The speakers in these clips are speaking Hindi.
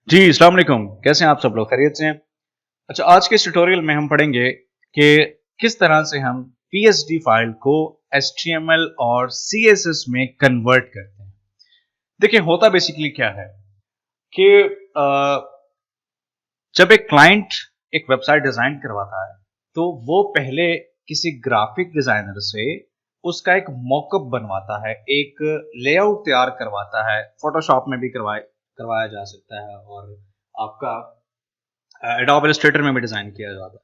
जी, अस्सलाम वालेकुम। कैसे हैं आप सब लोग? खैरियत से हैं? अच्छा, आज के इस ट्यूटोरियल में हम पढ़ेंगे कि किस तरह से हम पीएसडी फाइल को एचटीएमएल और सीएसएस में कन्वर्ट करते हैं। देखिए, होता बेसिकली क्या है कि अ, जब एक क्लाइंट एक वेबसाइट डिजाइन करवाता है, तो वो पहले किसी ग्राफिक डिजाइनर से उसका एक मॉकअप बनवाता है, एक लेआउट तैयार करवाता है। फोटोशॉप में भी करवाया जा सकता है और आपका एडोब इलस्ट्रेटर में भी डिजाइन किया जाता है।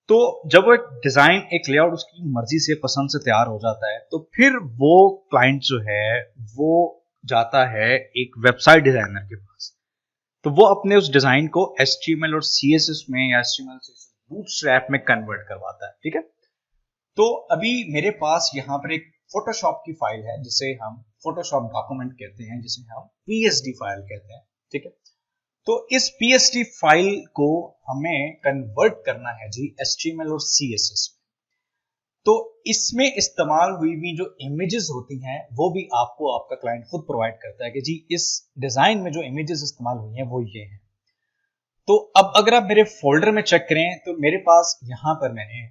तो जब वो एक डिजाइन एक लेआउट उसकी मर्जी से पसंद से तैयार हो जाता है, तो फिर वो क्लाइंट जो है वो जाता है एक वेबसाइट डिजाइनर के पास। तो वो अपने उस डिजाइन को एचटीएमएल और सीएसएस में या एचटीएमएल से बूटस्ट्रैप में कन्वर्ट करवाता है। ठीक है, तो अभी मेरे पास यहाँ पर एक फोटोशॉप की फाइल है जिसे हम फोटोशॉप डॉक्यूमेंट कहते हैं, जिसे हम पीएसडी फाइल कहते हैं। ठीक है, तो इस पीएसडी फाइल को हमें कन्वर्ट करना है जी एचटीएमएल और सीएसएस में। तो इसमें इस्तेमाल हुई भी जो इमेजेस होती हैं वो भी आपको आपका क्लाइंट खुद प्रोवाइड करता है कि जी इस डिजाइन में जो इमेजेस इस्तेमाल हुई हैं वो ये हैं। तो अब अगर आप मेरे फोल्डर में चेक करें तो मेरे पास यहां पर मैंने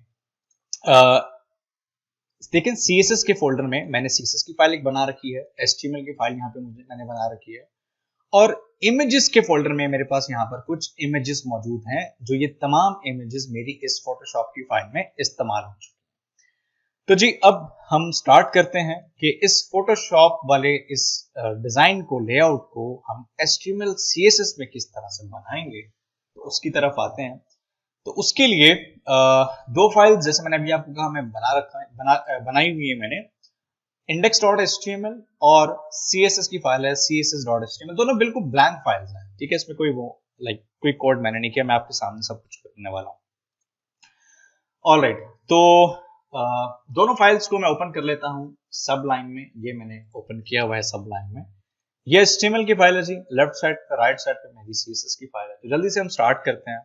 लेकिन सीएसएस के फोल्डर में मैंने सीएसएस की फाइल एक बना रखी है, एचटीएमएल की फाइल यहाँ पे मैंने बना रखी है, और इमेजेस के फोल्डर में मेरे पास यहाँ पर कुछ इमेजेस मौजूद हैं जो ये तमाम इमेजेस मेरी इस फोटोशॉप की फाइल में इस्तेमाल हो चुकी हैं। तो जी अब हम स्टार्ट करते हैं कि इस फोटोशॉप वाले इस डिजाइन को, लेआउट को हम एचटीएमएल सीएसएस में किस तरह से बनाएंगे, तो उसकी तरफ आते हैं। तो उसके लिए दो फाइल जैसे मैंने अभी आपको कहा मैं बना रखा है, बनाई हुई है मैंने, index.html और css की फाइल है css.html। दोनों बिल्कुल ब्लैंक फाइल्स हैं। ठीक है, इसमें कोई वो कोई कोड मैंने नहीं किया, मैं आपके सामने सब कुछ करने वाला हूँ। ऑलराइट, तो दोनों फाइल्स को मैं ओपन कर लेता हूँ सबलाइन में। ये मैंने ओपन किया हुआ है सबलाइन में। ये HTML की फाइल है जी, लेफ्ट साइड पे राइट साइड पे मेरी CSS की फाइल है। तो जल्दी से हम स्टार्ट करते हैं।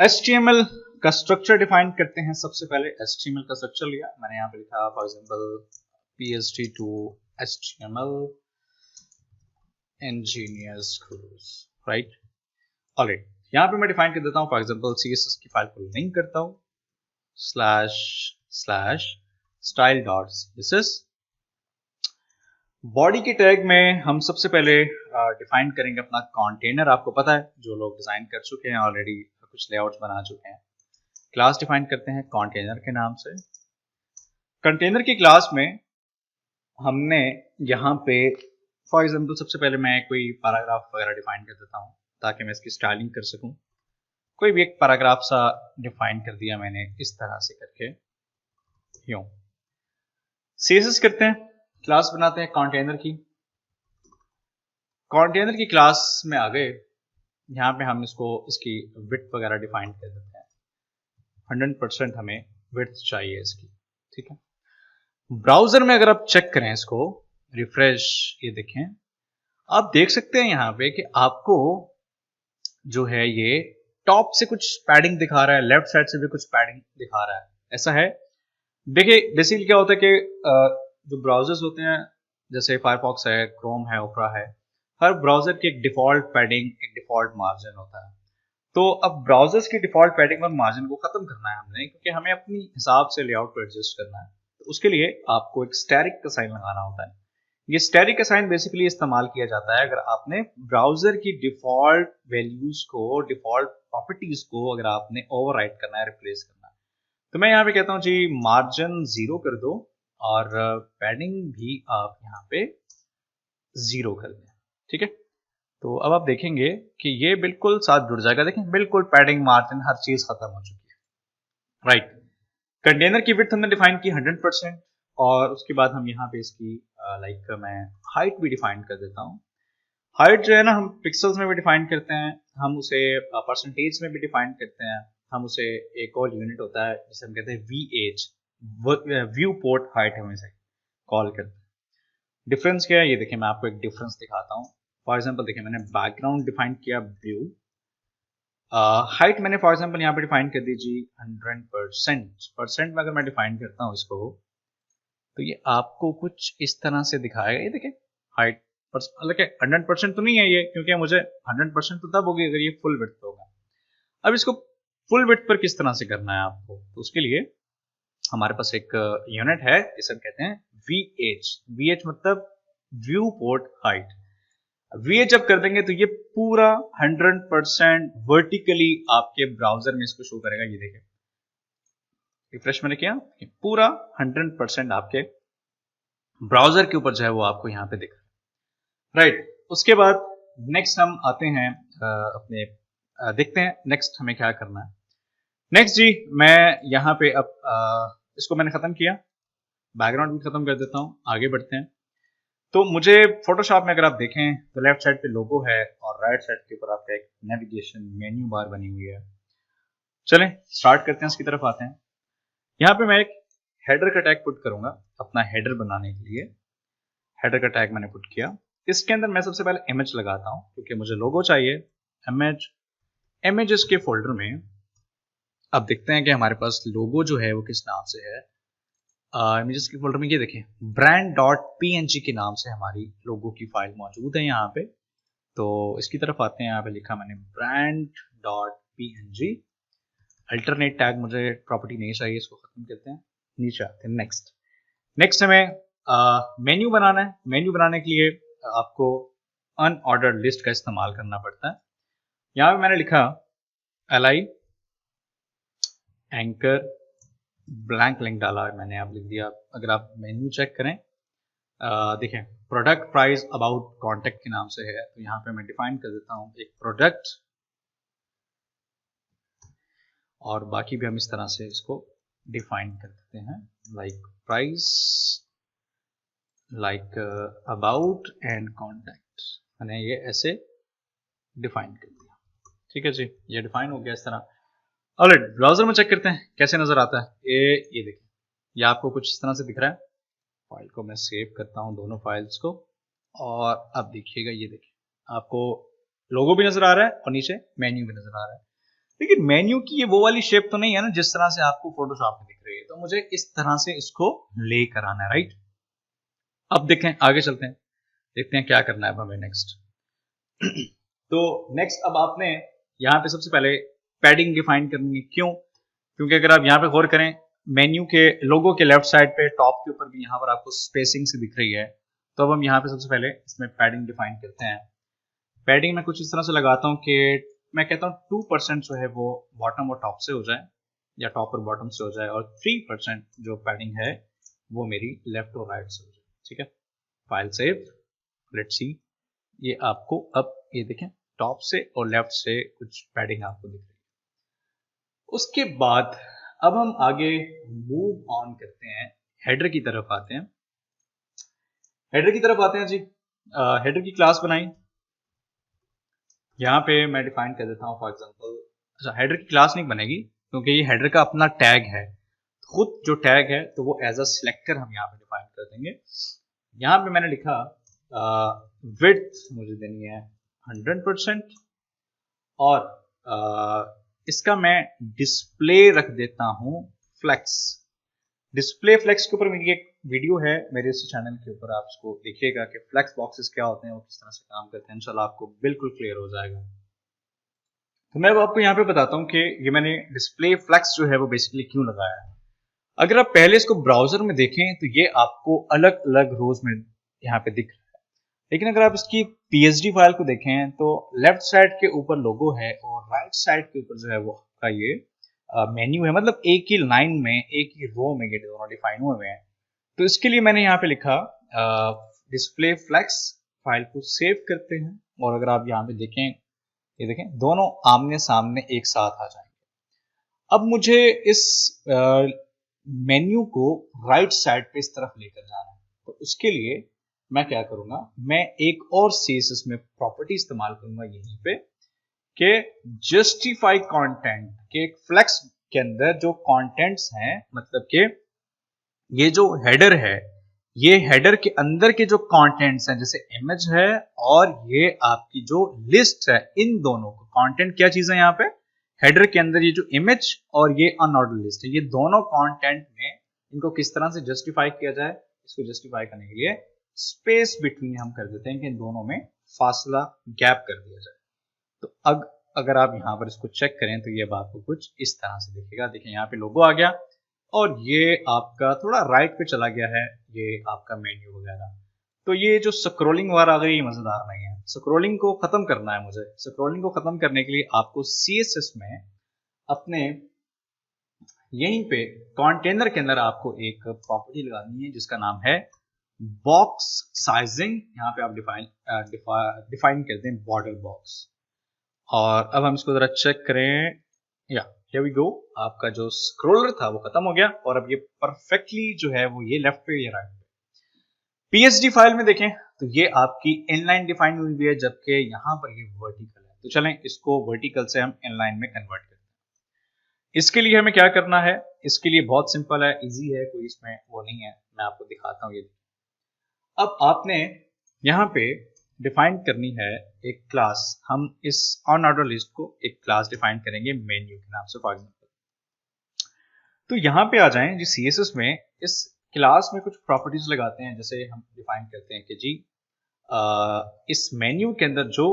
HTML का स्ट्रक्चर डिफाइन करते हैं। सबसे पहले HTML का स्ट्रक्चर लिया मैंने, यहाँ पे लिखा for example PSD to HTML engineers course, right. Alright, यहाँ पे मैं डिफाइन कर देता हूँ फॉर एग्जांपल CSS की फाइल को लिंक करता हूँ //style.css। बॉडी के टैग में हम सबसे पहले डिफाइन करेंगे अपना कंटेनर। आपको पता है, जो लोग डिजाइन कर चुके हैं ऑलरेडी, कुछ लेआउट्स बना चुके हैं, क्लास डिफाइन करते हैं कंटेनर के नाम से। कंटेनर की क्लास में हमने यहाँ पे फॉर एग्जांपल सबसे पहले मैं कोई पैराग्राफ वगैरह डिफाइन कर देता हूँ ताकि मैं इसकी स्टाइलिंग कर सकूँ। कोई भी एक पैराग्राफ सा डिफाइन कर दिया मैंने इस तरह से करके, यूं। सीएसएस करते हैं, क्लास बनाते हैं कंटेनर की। कंटेनर की क्लास में आ गए, यहाँ पे हम इसकी विड्थ वगैरह डिफाइन कर देते हैं। 100% हमें विड्थ चाहिए इसकी। ठीक है, ब्राउजर में अगर आप चेक करें इसको, रिफ्रेश, ये देखें, आप देख सकते हैं यहाँ पे कि आपको जो है ये टॉप से कुछ पैडिंग दिखा रहा है, लेफ्ट साइड से भी कुछ पैडिंग दिखा रहा है। ऐसा है, देखिए बेसिकली क्या होता है कि जो ब्राउजर्स होते हैं जैसे फायरफॉक्स है, क्रोम है, ओपरा है, हर ब्राउजर की एक डिफॉल्ट पैडिंग, एक डिफॉल्ट मार्जिन होता है। तो अब ब्राउजर्स की डिफॉल्ट पैडिंग और मार्जिन को खत्म करना है हमने, क्योंकि हमें अपनी हिसाब से लेआउट को एडजस्ट करना है। तो उसके लिए आपको एक स्टैटिक असाइन लगाना होता है। ये स्टैटिक असाइन बेसिकली इस्तेमाल किया जाता है अगर आपने ब्राउजर की डिफॉल्ट वैल्यूज को, डिफॉल्ट प्रॉपर्टीज को अगर आपने ओवरराइट करना है, रिप्लेस करना है। तो मैं यहाँ पे कहता हूँ जी मार्जिन 0 कर दो और पैडिंग भी आप यहाँ पे 0 कर दें। ठीक है, तो अब आप देखेंगे कि ये बिल्कुल साथ जुड़ जाएगा। देखें, बिल्कुल पैडिंग, मार्जिन, हर चीज खत्म हो चुकी है। राइट, कंटेनर की विड्थ हमने डिफाइन की 100%, और उसके बाद हम यहाँ पे इसकी मैं हाइट भी डिफाइन कर देता हूँ। हाइट जो है ना, हम पिक्सल्स में भी डिफाइन करते हैं, हम उसे परसेंटेज में भी डिफाइन करते हैं, हम उसे एक और यूनिट होता है जिसे हम कहते हैं VH, व्यू पोर्ट हाइट, हम इसे कॉल करते हैं। डिफरेंस क्या है ये देखिए, मैं आपको एक डिफरेंस दिखाता हूँ। फॉर एग्जांपल देखिए, मैंने बैकग्राउंड डिफाइन किया ब्लू, हाइट मैंने फॉर एग्जांपल यहाँ पे डिफाइन कर दी जी 100%। परसेंट में अगर मैं डिफाइन करता हूँ इसको, तो ये आपको कुछ इस तरह से दिखाएगा। ये देखिए, हाइट हालांकि 100% तो नहीं है ये, क्योंकि मुझे 100% तो तब होगी अगर ये फुल विड्थ होगा। अब इसको फुल विड्थ पर किस तरह से करना है आपको, तो उसके लिए हमारे पास एक यूनिट है जिसे हम कहते हैं VH। VH मतलब व्यू पोर्ट हाइट। VH जब कर देंगे तो ये पूरा 100% वर्टिकली आपके ब्राउजर में इसको शो करेगा। ये देखें, रिफ्रेश मैंने किया, पूरा 100% आपके ब्राउजर के ऊपर जो है वो आपको यहाँ पे दिख रहा है, राइट। उसके बाद नेक्स्ट हम आते हैं अपने देखते हैं नेक्स्ट हमें क्या करना है। नेक्स्ट जी, मैं यहाँ पे अब इसको मैंने खत्म किया, बैकग्राउंड भी खत्म कर देता हूँ, आगे बढ़ते हैं। तो मुझे फोटोशॉप में अगर आप देखें तो लेफ्ट साइड पे लोगो है और राइट साइड के ऊपर आपका एक नेविगेशन मेन्यू बार बनी हुई है। चलें स्टार्ट करते हैं, इसकी तरफ आते हैं। यहाँ पे मैं एक हेडर का टैग पुट करूंगा अपना हेडर बनाने के लिए। हेडर का टैग मैंने पुट किया, इसके अंदर मैं सबसे पहले इमेज लगाता हूँ क्योंकि मुझे लोगो चाहिए। इमेजेस के फोल्डर में अब देखते हैं कि हमारे पास लोगो जो है वो किस नाम से है। इमेजेस के फोल्डर में ये देखें brand.png के नाम से हमारी लोगो की फाइल मौजूद है यहाँ पे। तो इसकी तरफ आते हैं, यहाँ पे लिखा मैंने brand.png। अल्टरनेट टैग मुझे प्रॉपर्टी नहीं चाहिए, इसको खत्म करते हैं, नीचे आते हैं। नेक्स्ट हमें मेन्यू बनाना है। मेन्यू बनाने के लिए आपको अनऑर्डर्ड लिस्ट का इस्तेमाल करना पड़ता है। यहाँ पे मैंने लिखा li एंकर ब्लैंक लिंक डाला है मैंने, आप लिख दिया। अगर आप मेन्यू चेक करें देखें प्रोडक्ट प्राइस अबाउट कॉन्टेक्ट के नाम से है, तो यहाँ पे मैं डिफाइन कर देता हूँ एक प्रोडक्ट, और बाकी भी हम इस तरह से इसको डिफाइन कर देते हैं, like price, like about and contact. मैंने ये ऐसे डिफाइन कर दिया, ठीक है जी, ये डिफाइन हो गया इस तरह। ऑलराइट, ब्राउजर में चेक करते हैं कैसे नजर आता है। ये देखिए, ये आपको कुछ इस तरह से दिख रहा है। फाइल को मैं सेव करता हूँ, दोनों फाइल्स को, और अब देखिएगा, ये देखिए आपको लोगो भी नजर आ रहा है और नीचे मेन्यू भी नजर आ रहा है। लेकिन मेन्यू की ये वो वाली शेप तो नहीं है ना जिस तरह से आपको फोटोशॉप में दिख रही है, तो मुझे इस तरह से इसको लेकर आना है, राइट। अब देखें, आगे चलते हैं, देखते हैं क्या करना है अब हमें नेक्स्ट। तो नेक्स्ट अब आपने यहाँ पे सबसे पहले पैडिंग डिफाइन करनी है। क्यों? क्योंकि अगर आप यहाँ पे गौर करें, मेन्यू के लोगो के लेफ्ट साइड पे टॉप के ऊपर भी यहाँ पर आपको स्पेसिंग से दिख रही है। तो अब हम यहाँ पे सबसे पहले इसमें पैडिंग डिफाइन करते हैं। पैडिंग में कुछ इस तरह से लगाता हूँ कि मैं कहता हूँ 2% जो है वो बॉटम और टॉप से हो जाए, या टॉप और बॉटम से हो जाए, और 3% जो पैडिंग है वो मेरी लेफ्ट और राइट से हो जाए, ठीक है। फाइल सेव, लेट्स सी, ये आपको अब ये देखें टॉप से और लेफ्ट से कुछ पैडिंग आपको दिख रही है। उसके बाद अब हम आगे मूव ऑन करते हैं, हेडर की तरफ आते हैं। हेडर की तरफ आते हैं जी। हेडर की क्लास बनाई, यहाँ पे मैं डिफाइन कर देता हूँ फॉर एग्जांपल। अच्छा, हेडर की क्लास नहीं बनेगी क्योंकि ये हेडर का अपना टैग है, खुद जो टैग है तो वो एज अ सिलेक्टर हम यहाँ पे डिफाइन कर देंगे। यहाँ पे मैंने लिखा विड्थ मुझे देनी है 100%, और इसका मैं डिस्प्ले रख देता हूँ फ्लेक्स। डिस्प्ले फ्लेक्स के ऊपर मेरी एक वीडियो है मेरे इस चैनल के ऊपर, आप उसको देखिएगा कि फ्लेक्स बॉक्सेस क्या होते हैं, वो किस तरह से काम करते हैं, इंशाल्लाह आपको बिल्कुल क्लियर हो जाएगा। तो मैं आपको यहाँ पे बताता हूँ कि ये मैंने डिस्प्ले फ्लेक्स जो है वो बेसिकली क्यों लगाया है। अगर आप पहले इसको ब्राउजर में देखें तो ये आपको अलग अलग रोज में यहाँ पे दिख रहा है, लेकिन अगर आप इसकी PSD फाइल को देखें तो लेफ्ट साइड के ऊपर लोगो है और राइट साइड के ऊपर जो है वो आपका ये मेन्यू है, मतलब एक ही लाइन में एक ही रो में ये दोनों डिफाइन हुए हैं। तो इसके लिए मैंने यहाँ पे लिखा डिस्प्ले फ्लेक्स। फाइल को सेव करते हैं, और अगर आप यहाँ पे देखें, ये देखें दोनों आमने सामने एक साथ आ जाएंगे। अब मुझे इस मेन्यू को राइट साइड पे इस तरफ लेकर जाना है, तो उसके लिए मैं क्या करूंगा, मैं एक और CSS में प्रॉपर्टी इस्तेमाल करूंगा यहीं पे कि जस्टिफाई कंटेंट के फ्लेक्स के अंदर जो कंटेंट्स हैं, मतलब कि ये जो हेडर है, ये हेडर के अंदर के जो कंटेंट्स हैं, जैसे इमेज है और ये आपकी जो लिस्ट है, इन दोनों को कंटेंट क्या चीज है यहाँ पे हेडर के अंदर, ये जो इमेज और ये अनऑर्डर्ड लिस्ट है, ये दोनों कंटेंट में इनको किस तरह से जस्टिफाई किया जाए, इसको जस्टिफाई करने के लिए स्पेस बिटवीन हम कर देते हैं कि इन दोनों में फासला गैप कर दिया जाए। तो अगर आप यहाँ पर इसको चेक करें तो ये अब आपको कुछ इस तरह से दिखेगा। देखिए यहाँ पे लोगो आ गया और ये आपका थोड़ा राइट पे चला गया है, ये आपका मेन्यू वगैरह। तो ये जो स्क्रॉलिंग वार आ गई ये मजेदार नहीं है। स्क्रॉलिंग को खत्म करना है मुझे। स्क्रॉलिंग को खत्म करने के लिए आपको CSS में अपने यहीं पे कंटेनर के अंदर आपको एक प्रॉपर्टी लगानी है जिसका नाम है बॉक्स साइजिंग। यहाँ पे आप डिफाइन करते हैं बॉर्डर बॉक्स। और अब हम इसको जरा चेक करें, या हियर वी गो। आपका जो स्क्रोलर था वो खत्म हो गया और अब ये परफेक्टली जो है वो ये लेफ्ट पे या राइट पे। PSD फाइल में देखें तो ये आपकी इनलाइन डिफाइन हुई है, जबकि यहाँ पर ये वर्टिकल है। तो चलें इसको वर्टिकल से हम इनलाइन में कन्वर्ट करते हैं। इसके लिए हमें क्या करना है, इसके लिए बहुत सिंपल है, इजी है, कोई इसमें वो नहीं है। मैं आपको दिखाता हूँ। ये अब आपने यहाँ पे डिफाइन करनी है एक क्लास। हम इस ऑन ऑर्डर लिस्ट को एक क्लास डिफाइन करेंगे मेन्यू के नाम से फॉर एग्जांपल। तो यहाँ पे आ जाएं जी CSS में, इस क्लास में कुछ प्रॉपर्टीज लगाते हैं। जैसे हम डिफाइन करते हैं कि जी इस मेन्यू के अंदर जो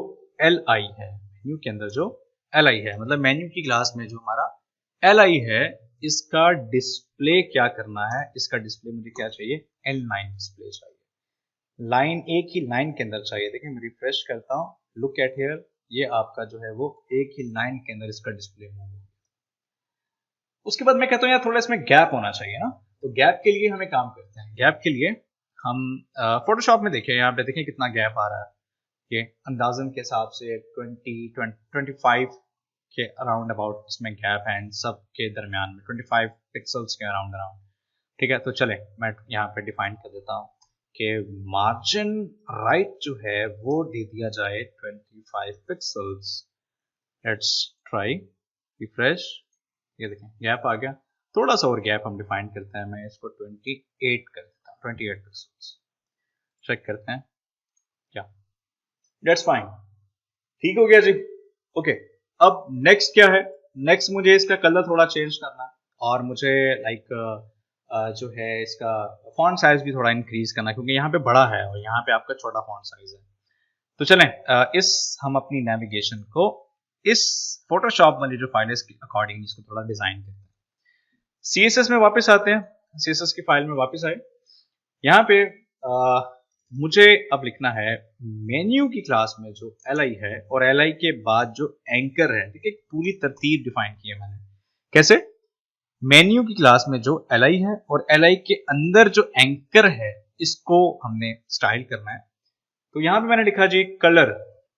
LI है, मेन्यू के अंदर जो LI है, मतलब मेन्यू की क्लास में जो हमारा LI है, इसका डिस्प्ले क्या करना है। इसका डिस्प्ले मुझे क्या चाहिए, L9 डिस्प्ले चाहिए। लाइन एक ही लाइन के अंदर चाहिए। देखिए मैं रिफ्रेश करता हूँ, लुक एट हियर, ये आपका जो है वो एक ही लाइन के अंदर इसका डिस्प्ले मूव हो। उसके बाद मैं कहता हूँ यार थोड़ा इसमें गैप होना चाहिए ना। तो गैप के लिए हमें काम करते हैं। गैप के लिए हम फोटोशॉप में देखें, यहाँ पे देखें कितना गैप आ रहा है। ये अंदाजन के हिसाब से 25 के अराउंड अबाउट इसमें गैप है, एंड सब के दरमियान में 25 पिक्सल्स के अराउंड अराउंड। ठीक है, तो चले मैं यहाँ पे डिफाइन कर देता हूँ कि मार्जिन राइट जो है वो दे दिया जाए 25 पिक्सल्स। Let's try, refresh. ये देखें गैप आ गया। थोड़ा सा और गैप हम डिफाइन करते हैं। मैं इसको 28 कर देता हूँ, 28 पिक्सल्स। चेक करते हैं क्या, दैट्स फाइन, ठीक हो गया जी। ओके, अब नेक्स्ट क्या है, नेक्स्ट मुझे इसका कलर थोड़ा चेंज करना है और मुझे लाइक जो है इसका फॉन्ट साइज भी थोड़ा इंक्रीज करना है, क्योंकि यहाँ पे बड़ा है और यहाँ पे आपका छोटा फॉन्ट साइज है। तो चलें इस हम अपनी नेविगेशन को इस फोटोशॉप वाली जो फाइल है इसके अकॉर्डिंग इसको थोड़ा डिजाइन करते हैं। CSS में वापस आते हैं, CSS की फाइल में वापस आए। यहाँ पे मुझे अब लिखना है मेन्यू की क्लास में जो LI है और LI के बाद जो एंकर है। ठीक है, पूरी तरतीब डिफाइन की है मैंने। कैसे, मेन्यू की क्लास में जो LI है और LI के अंदर जो एंकर है इसको हमने स्टाइल करना है। तो यहाँ पे मैंने लिखा जी कलर।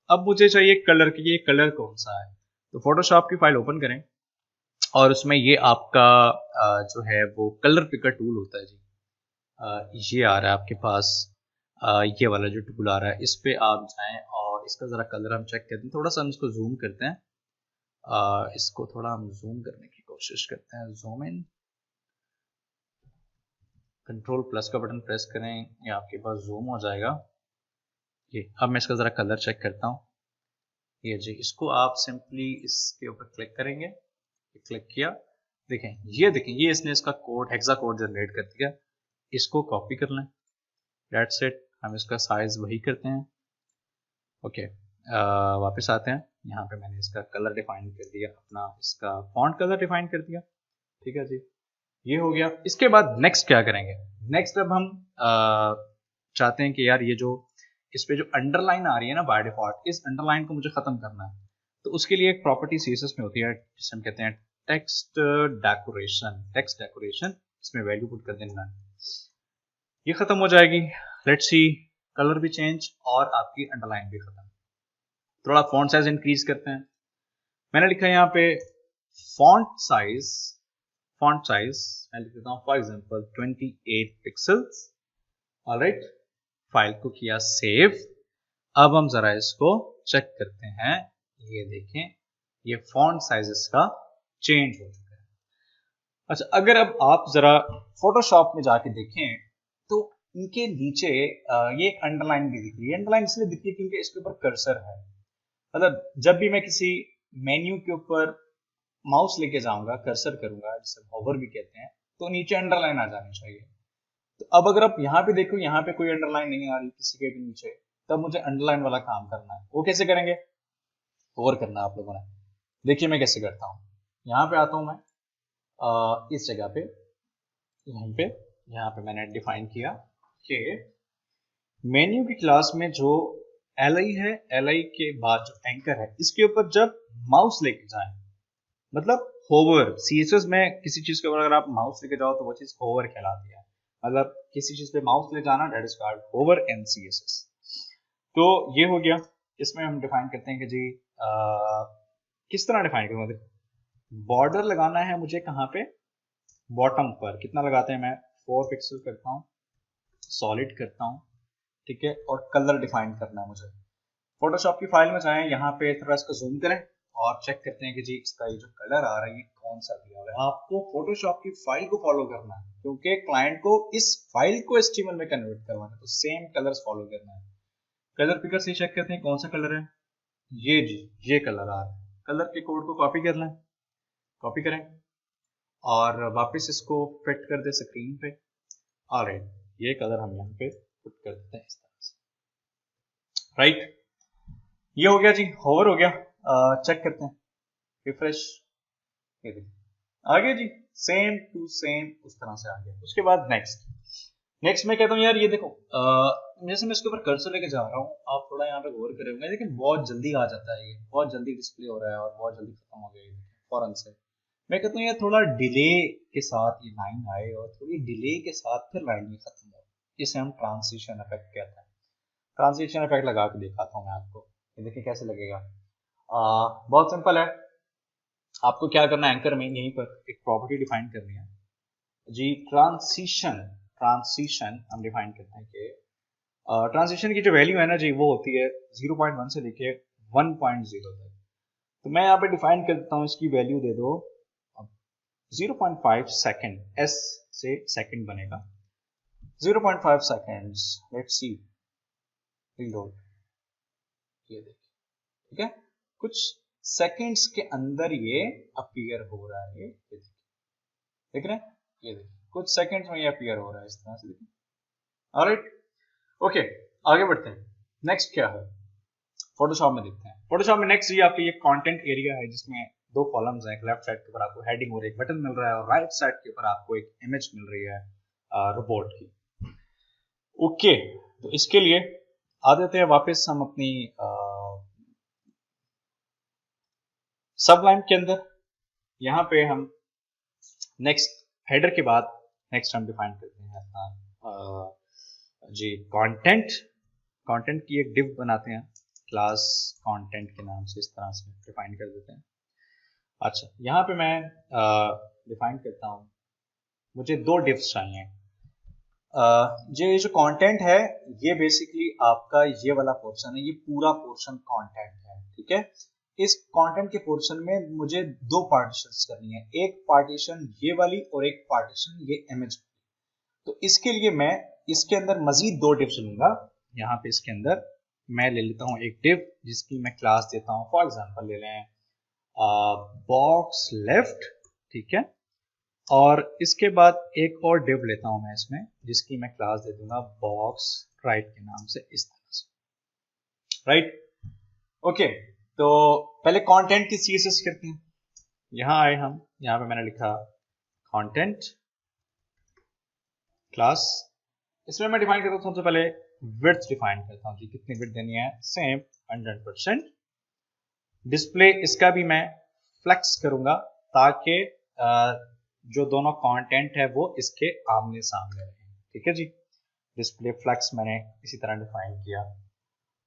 अब मुझे चाहिए कलर कि ये कलर कौन सा है। तो फोटोशॉप की फाइल ओपन करें और उसमें ये आपका जो है वो कलर पिकर टूल होता है जी। ये आ रहा है आपके पास, ये वाला जो टूल आ रहा है, इस पे आप जाएं और इसका जरा कलर हम चेक करते हैं। थोड़ा सा हम इसको जूम करते हैं, इसको थोड़ा हम जूम करने की कोशिश करते हैं। जूम इन, कंट्रोल प्लस का बटन प्रेस करें, ये आपके पास जूम हो जाएगा। ये अब मैं इसका जरा कलर चेक करता हूँ। ये जी, इसको आप सिंपली इसके ऊपर क्लिक करेंगे, क्लिक किया, देखें ये देखें ये इसने इसका कोड हेक्सा कोड जनरेट कर दिया। इसको कॉपी कर लें, दैट्स इट। हम इसका साइज वही करते हैं। ओके, वापस आते हैं। यहाँ पे मैंने इसका कलर डिफाइन कर दिया, अपना इसका फॉन्ट कलर डिफाइन कर दिया। ठीक है जी, ये हो गया। इसके बाद नेक्स्ट क्या करेंगे, नेक्स्ट अब हम चाहते हैं कि यार ये जो इस पे जो अंडरलाइन आ रही है ना बाय डिफॉल्ट, इस अंडरलाइन को मुझे खत्म करना है। तो उसके लिए एक प्रॉपर्टी CSS में होती है जिसे हम कहते हैं टेक्स्ट डेकोरेशन। टेक्स्ट डेकोरेशन, इसमें वैल्यू पुट कर देना, ये खत्म हो जाएगी। लेट्स सी, कलर भी चेंज और आपकी अंडरलाइन भी खत्म। थोड़ा फॉन्ट साइज इंक्रीज करते हैं। मैंने लिखा है यहाँ पे फॉन्ट साइज मैं लिख देता हूँ for example 28 pixels. Alright, file को किया सेव। अब हम जरा इसको चेक करते हैं। ये देखें ये फॉन्ट साइज इसका चेंज हो चुका है। अच्छा, अगर अब आप जरा फोटोशॉप में जाके देखें तो इनके नीचे ये एक अंडरलाइन भी दिख रही है। अंडरलाइन इसलिए दिख रही है क्योंकि इसके ऊपर कर्सर है। मतलब जब भी मैं किसी मेन्यू के ऊपर माउस लेके जाऊंगा, कर्सर करूंगा, जिसे होवर भी कहते हैं, तो नीचे अंडरलाइन आ जानी चाहिए। तो अब अगर आप यहाँ पे देखो, यहाँ पे कोई अंडरलाइन नहीं आ रही किसी के भी नीचे, तब मुझे अंडरलाइन वाला काम करना है। वो कैसे करेंगे, और करना आप लोगों ने। देखिए मैं कैसे करता हूँ, यहाँ पे आता हूँ मैं, इस जगह पे, यहाँ पे मैंने डिफाइन किया कि मेन्यू की क्लास में जो li है, li के बाद जो एंकर है, इसके ऊपर जब माउस लेके जाए, मतलब होवर, सीएसएस में किसी चीज के ऊपर अगर आप माउस लेके जाओ तो वो चीज होवर कहलाती है। मतलब किसी चीज पे माउस ले जाना, that is called hover in CSS. तो ये हो गया। इसमें हम डिफाइन करते हैं कि जी किस तरह डिफाइन करूंगा। देखो बॉर्डर लगाना है मुझे कहाँ पे, बॉटम पर। कितना लगाते हैं, मैं 4 पिक्सल करता हूँ, सॉलिड करता हूँ, ठीक है। और कलर डिफाइन करना है मुझे। फोटोशॉप की फाइल में जाएं, यहाँ पे थोड़ा इसको जूम करें और चेक करते हैं कि जी इसका ये जो कलर आ रहा है ये कौन सा दिया हुआ है। आपको फोटोशॉप की फाइल को फॉलो करना है, क्योंकि क्लाइंट को इस फाइल को एचटीएमएल में कन्वर्ट करवाना है, तो सेम कलर्स फॉलो करना है। कलर पिकर से चेक करते हैं कौन सा कलर है, ये जी ये कलर आ रहा है। कलर के कोड को कॉपी कर लें, कॉपी करें और वापस इसको फिट कर दे स्क्रीन पे। ऑलराइट, ये कलर हम यहाँ पे पुट कर देते हैं इस तरह से। राइट, ये हो गया जी, होवर हो गया। चेक करते हैं, रिफ्रेश, ये देखिए आ गया जी, सेम टू सेम उस तरह से आ गया। उसके बाद नेक्स्ट मैं कहता हूँ यार ये देखो, जैसे मैं इसके ऊपर कर्सर लेके जा रहा हूँ, आप थोड़ा यहाँ पे गौर करेंगे, लेकिन बहुत जल्दी आ जाता है, ये बहुत जल्दी डिस्प्ले हो रहा है और बहुत जल्दी खत्म हो गया ये फौरन से। मैं कहता हूँ यार थोड़ा डिले के साथ ये लाइन आए और थोड़ी डिले के साथ फिर लाइन ये खत्म हो, इसे हम ट्रांजिशन इफेक्ट कहते हैं। ट्रांजिशन इफेक्ट लगा के दिखाता हूँ मैं आपको, ये देखिए कैसे लगेगा। बहुत सिंपल है, आपको क्या करना है, एंकर में यहीं पर एक प्रॉपर्टी डिफाइन करनी है जी, ट्रांजिशन हम डिफाइन करते हैं कि ट्रांजिशन की जो वैल्यू है ना जी, वो होती है 0.1 से लेके 1.0 तक। तो मैं यहाँ पे डिफाइन कर देता हूँ, इसकी वैल्यू दे दो 0.5 सेकेंड, एस से सेकेंड बनेगा 0.5 सेकेंड्स। लेट्स सी, रीलोड, ये देखिए, ठीक है, कुछ सेकेंड्स के अंदर ये अपीयर हो रहा है, ये देख रहे हैं, ये देखिए कुछ सेकेंड्स में ये अपीयर हो रहा है इस तरह से, देखिए। ऑलराइट, ओके, आगे बढ़ते हैं। नेक्स्ट क्या है, फोटोशॉप में देखते हैं। फोटोशॉप में नेक्स्ट ये आपकी ये कंटेंट एरिया है, जिसमें 2 कॉलम्स हैं। लेफ्ट साइड के ऊपर आपको हेडिंग और एक बटन मिल रहा है, और राइट साइड के ऊपर आपको एक इमेज मिल रही है रिपोर्ट की। ओके, तो इसके लिए आ देते हैं वापस हम अपनी सबलाइन के अंदर। यहाँ पे हम नेक्स्ट हेडर के बाद नेक्स्ट हम डिफाइन करते हैं अपना जी कंटेंट की एक डिव बनाते हैं क्लास कंटेंट के नाम से, इस तरह से डिफाइन कर देते हैं। अच्छा, यहाँ पे मैं डिफाइन करता हूँ, मुझे 2 डिव्स चाहिए। ये जो कंटेंट है, ये बेसिकली आपका ये वाला पोर्शन है, ये पूरा पोर्शन कंटेंट है, ठीक है। इस कंटेंट के पोर्शन में मुझे 2 पार्टीशंस करनी है, एक पार्टीशन ये वाली और एक पार्टीशन ये इमेज। तो इसके लिए मैं इसके अंदर मजीद 2 डिव्स लूंगा। यहाँ पे इसके अंदर मैं ले लेता हूँ एक डिव जिसकी मैं क्लास देता हूँ, फॉर एग्जांपल ले लें बॉक्स लेफ्ट, ठीक है। और इसके बाद एक और डिव लेता हूं मैं इसमें, जिसकी मैं क्लास दे दूंगा बॉक्स राइट के नाम से, इस तरह से। राइट, ओके, तो पहले कंटेंट की सीएसएस करते हैं। यहां आए हम, यहां पे मैंने लिखा कंटेंट क्लास। इसमें मैं डिफाइन करता हूं सबसे पहले विड्थ डिफाइन करता हूं जी, कितनी विड्थ देनी है, सेम 100%। डिस्प्ले इसका भी मैं फ्लेक्स करूंगा ताकि जो दोनों कंटेंट है वो इसके आमने सामने रहे, ठीक है जी। डिस्प्ले फ्लेक्स मैंने इसी तरह डिफाइन किया,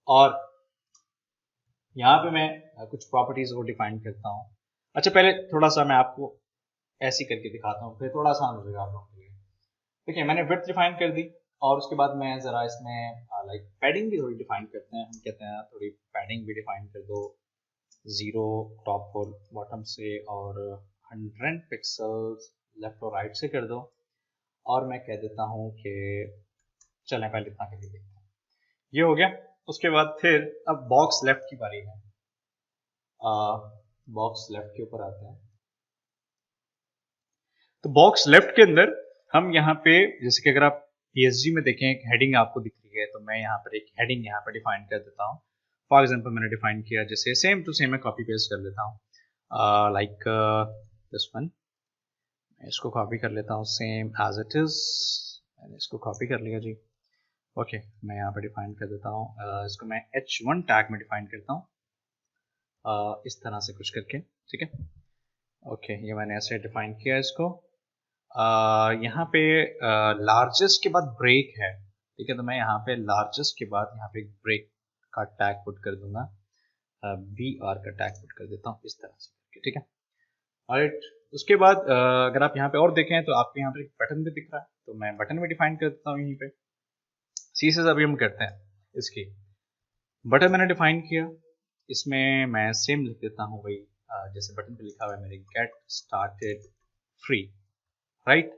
और यहाँ पे मैं कुछ प्रॉपर्टीज को डिफाइन करता हूँ। अच्छा, पहले थोड़ा सा मैं आपको ऐसी करके दिखाता हूँ, फिर थोड़ा आसान हो जाएगा आप लोगों के लिए। देखिए मैंने विड्थ डिफाइन कर दी, और उसके बाद मैं जरा इसमें लाइक पैडिंग भी थोड़ी डिफाइन करते हैं। हम कहते हैं थोड़ी पैडिंग भी डिफाइन कर दो, 0 टॉप और बॉटम से, और 100 पिक्सल्स लेफ्ट और राइट से कर दो। और मैं कह देता हूँ कि चलें पहले इतना करके देखते हैं। ये हो गया। उसके बाद फिर अब बॉक्स लेफ्ट की बारी है। बॉक्स लेफ्ट के ऊपर आते हैं। तो बॉक्स लेफ्ट के अंदर हम यहाँ पे, जैसे कि अगर आप PSG में देखें एक हेडिंग आपको दिख रही है, तो मैं यहाँ पर एक हेडिंग यहाँ पर डिफाइन कर देता हूँ। फॉर एग्जाम्पल मैंने डिफाइन किया, जैसे सेम टू सेम मैं कॉपी पेस्ट कर लेता हूँ, लाइक दिस वन। मैं इसको कॉपी कर लेता हूँ सेम एज इट इज, मैंने इसको कॉपी कर लिया जी। ओके मैं यहाँ पर डिफाइन कर देता हूँ, इसको मैं H1 टैग में डिफाइन करता हूँ, इस तरह से कुछ करके, ठीक है। ओके ये मैंने ऐसे डिफाइन किया इसको। यहाँ पे लार्जेस्ट के बाद ब्रेक है, ठीक है, तो मैं यहाँ पे लार्जेस्ट के बाद यहाँ पे ब्रेक का टैग पुट कर दूंगा, BR का टैग पुट कर देता हूँ इस तरह से, ठीक है। ऑलराइट, उसके बाद अगर आप यहाँ पे और देखें तो आपको यहाँ पे एक बटन भी दिख रहा है, तो मैं बटन भी डिफाइन कर देता हूँ यहीं पे। सी से अभी हम करते हैं इसकी। बटन मैंने डिफाइन किया, इसमें मैं सेम लिख देता हूँ वही, जैसे बटन पे लिखा हुआ है मेरे get started free, right.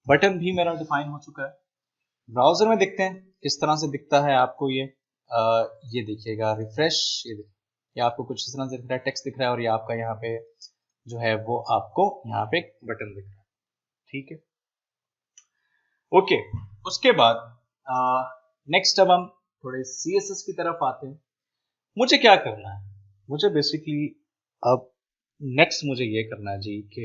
Button भी मेरा डिफाइन हो चुका है। ब्राउजर में देखते हैं किस तरह से दिखता है आपको ये देखिएगा रिफ्रेश, ये आपको कुछ इस तरह से दिख रहा है, टेक्स्ट दिख रहा है, और ये आपका यहाँ पे जो है वो आपको यहाँ पे एक बटन दिख रहा है, ठीक है। ओके उसके बाद नेक्स्ट अब हम थोड़े CSS की तरफ आते हैं। मुझे क्या करना है, मुझे बेसिकली अब नेक्स्ट मुझे ये करना है जी कि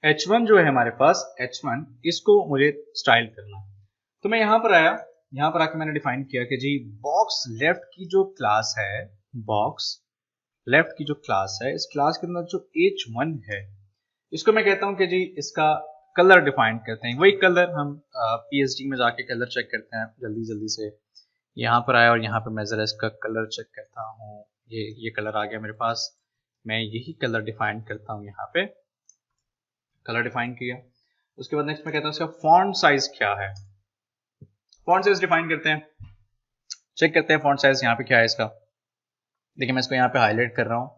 H1 जो है हमारे पास, H1 इसको मुझे स्टाइल करना है। तो मैं यहाँ पर आया, यहाँ पर आके मैंने डिफाइन किया कि जी बॉक्स लेफ्ट की जो क्लास है, बॉक्स लेफ्ट की जो क्लास है, इस क्लास के अंदर जो H1 है, इसको मैं कहता हूँ कि जी इसका कलर डिफाइन करते हैं। वही कलर हम PSG में जाके कलर चेक करते हैं जल्दी जल्दी से। यहाँ पर आया और यहाँ पे मैं जरा इसका कलर चेक करता हूँ, ये कलर आ गया मेरे पास, मैं यही कलर डिफाइन करता हूँ, यहाँ पे कलर डिफाइन किया। उसके बाद नेक्स्ट मैं कहता हूँ इसका फॉन्ट साइज क्या है, फॉन्ट साइज डिफाइन करते हैं, चेक करते हैं फॉन्ट साइज यहाँ पे क्या है इसका। देखिए मैं इसको यहाँ पे हाईलाइट कर रहा हूँ,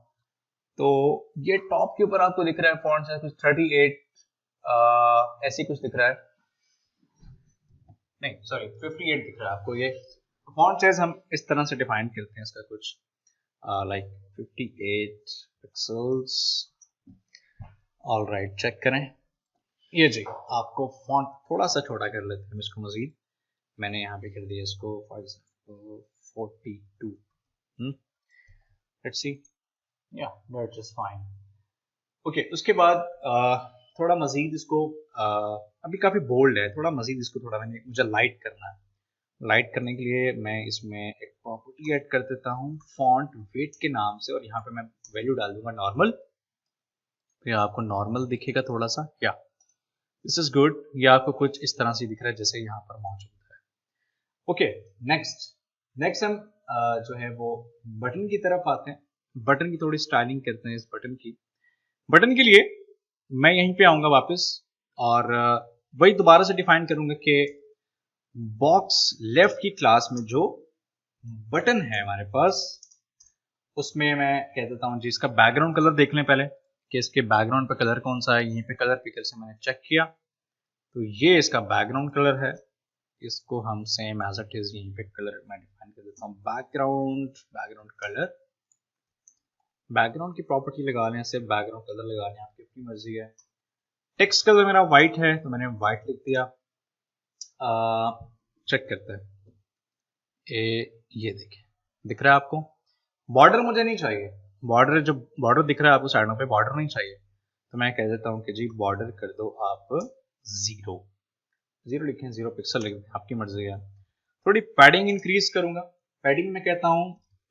तो ये टॉप के ऊपर आपको दिख रहा है फॉन्ट साइज कुछ 38 ऐसे कुछ दिख रहा है, नहीं सॉरी 58 दिख रहा है आपको। ये फॉन्ट साइज हम इस तरह से डिफाइन करते हैं इसका कुछ लाइक 58 पिक्सल्स। ऑलराइट चेक करें, ये जी आपको फॉन्ट थोड़ा सा छोटा कर लेते हैं इसको मजीद, मैंने यहाँ पे कर दिया इसको फॉर एग्जाम्पल 42। लेट्स सी, या दैट इज फाइन। ओके उसके बाद थोड़ा मजीद इसको अभी काफ़ी बोल्ड है, थोड़ा मजीद इसको थोड़ा मुझे लाइट करना है। लाइट करने के लिए मैं इसमें एक प्रॉपर्टी ऐड कर देता हूँ फॉन्ट वेट के नाम से, और यहाँ पे मैं वैल्यू डाल दूंगा नॉर्मल, तो ये आपको नॉर्मल दिखेगा थोड़ा सा, या दिस इज गुड, ये आपको कुछ इस तरह से दिख रहा है जैसे यहाँ पर मौजूद है। ओके नेक्स्ट हम जो है वो बटन की तरफ आते हैं। बटन की थोड़ी स्टाइलिंग करते हैं इस बटन की। बटन के लिए मैं यहीं पे आऊंगा वापस, और वही दोबारा से डिफाइन करूंगा कि बॉक्स लेफ्ट की क्लास में जो बटन है हमारे पास, उसमें मैं कह देता हूँ जी इसका बैकग्राउंड कलर देख लें पहले कि इसके बैकग्राउंड पे कलर कौन सा है। यहीं पे कलर पिकर से मैंने चेक किया, तो ये इसका बैकग्राउंड कलर है, इसको हम सेम एज इट इज यहीं पे कलर मैं डिफाइन कर देता हूँ बैकग्राउंड कलर। बैकग्राउंड की प्रॉपर्टी लगा लें, सिर्फ बैकग्राउंड कलर लगा लें, आपकी अपनी मर्जी है। टेक्स्ट कलर मेरा व्हाइट है तो मैंने व्हाइट लिख दिया। चेक करते हैं, ये देखिए दिख रहा है आपको। बॉर्डर मुझे नहीं चाहिए, बॉर्डर जो बॉर्डर दिख रहा है आपको साइडों पे, बॉर्डर नहीं चाहिए, तो मैं कह देता हूँ कि जी बॉर्डर कर दो आप 0 लिखें, 0 पिक्सल लिख दें, आपकी मर्जी है। थोड़ी पैडिंग इंक्रीज करूंगा, पैडिंग में कहता हूँ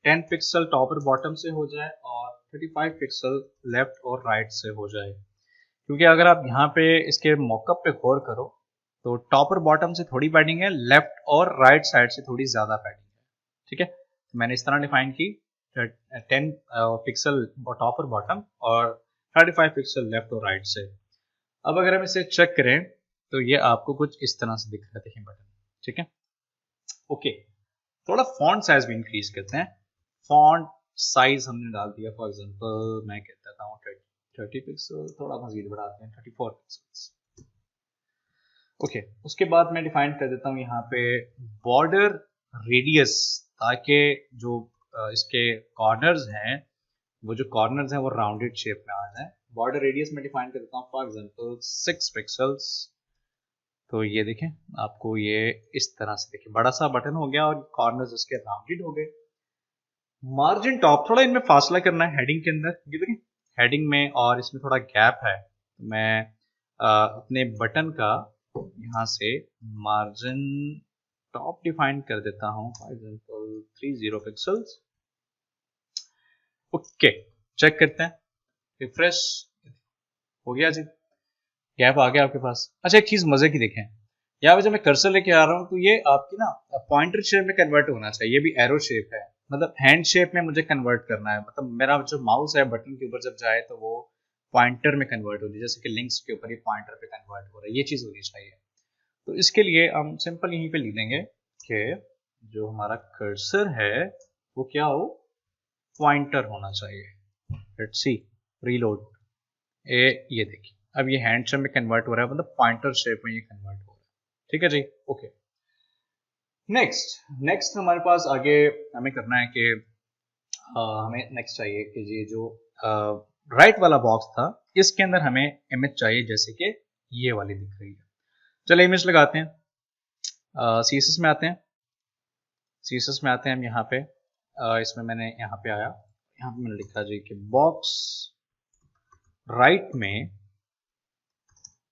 10 पिक्सल टॉप और बॉटम से हो जाए और 35 पिक्सल लेफ्ट और राइट से हो जाए, क्योंकि अगर आप यहाँ पे इसके मॉकअप पे गौर करो तो टॉप और बॉटम से थोड़ी पैडिंग है, लेफ्ट और राइट साइड से थोड़ी ज्यादा पैडिंग है, ठीक है। तो मैंने इस तरह डिफाइन की 10 पिक्सल टॉप और बॉटम और 35 पिक्सल लेफ्ट और राइट से। अब अगर हम इसे चेक करें तो ये आपको कुछ इस तरह से दिख रहा है, देखिए बटन, ठीक है। ओके थोड़ा फॉन्ट साइज भी इंक्रीज करते हैं। फॉन्ट साइज हमने डाल दिया, फॉर एग्जांपल मैं कह देता हूँ 30 पिक्सल, थोड़ा मजीद बढ़ाते हैं 34 पिक्सल्स। ओके उसके बाद मैं डिफाइन कर देता हूँ यहाँ पे बॉर्डर रेडियस, ताकि जो इसके कॉर्नर्स हैं, वो जो कॉर्नर्स हैं वो राउंडेड शेप में आ जाए। बॉर्डर रेडियस में डिफाइन कर देता हूँ फॉर एग्जांपल 6 पिक्सल्स, तो ये देखें, आपको ये इस तरह से देखिए बड़ा सा बटन हो गया और कॉर्नर्स इसके राउंडेड हो गए। मार्जिन टॉप, थोड़ा इनमें फासला करना है हेडिंग के अंदर, ये देखें हेडिंग में और इसमें थोड़ा गैप है। तो मैं अपने बटन का यहाँ से मार्जिन टॉप डिफाइन कर देता हूँ, for example 30 pixels. Okay, check करते हैं, रिफ्रेश हो गया जी, गैप आ गया आपके पास। अच्छा, एक चीज मजे की देखें, यहाँ पे जब मैं कर्सर लेके आ रहा हूँ तो ये आपकी ना पॉइंटर शेप में कन्वर्ट होना चाहिए, ये भी एरो शेप है, मतलब हैंड शेप में मुझे कन्वर्ट करना है, मतलब मेरा जो माउस है बटन के ऊपर जब जाए तो वो पॉइंटर में कन्वर्ट हो जाए, जैसे कि लिंक्स के ऊपर ये पॉइंटर पे कन्वर्ट हो रहा है, ये चीज होनी चाहिए। तो इसके लिए हम सिंपल यहीं पे लिख देंगे कि जो हमारा कर्सर है वो क्या हो, पॉइंटर होना चाहिए। लेट्स सी, रीलोड, ये देखिए अब ये हैंड शेप में कन्वर्ट हो रहा है, मतलब पॉइंटर शेप में ये कन्वर्ट हो रहा है। ठीक है जी, ओके। नेक्स्ट हमारे पास आगे हमें करना है कि हमें नेक्स्ट चाहिए कि ये जो राइट वाला बॉक्स था इसके अंदर हमें इमेज चाहिए, जैसे कि ये वाली दिख रही है। चलो इमेज लगाते हैं, सीएसएस में आते हैं, सीएसएस में आते हैं हम यहाँ पे, इसमें मैंने यहाँ पे आया, यहाँ पे मैंने लिखा जी कि बॉक्स राइट में,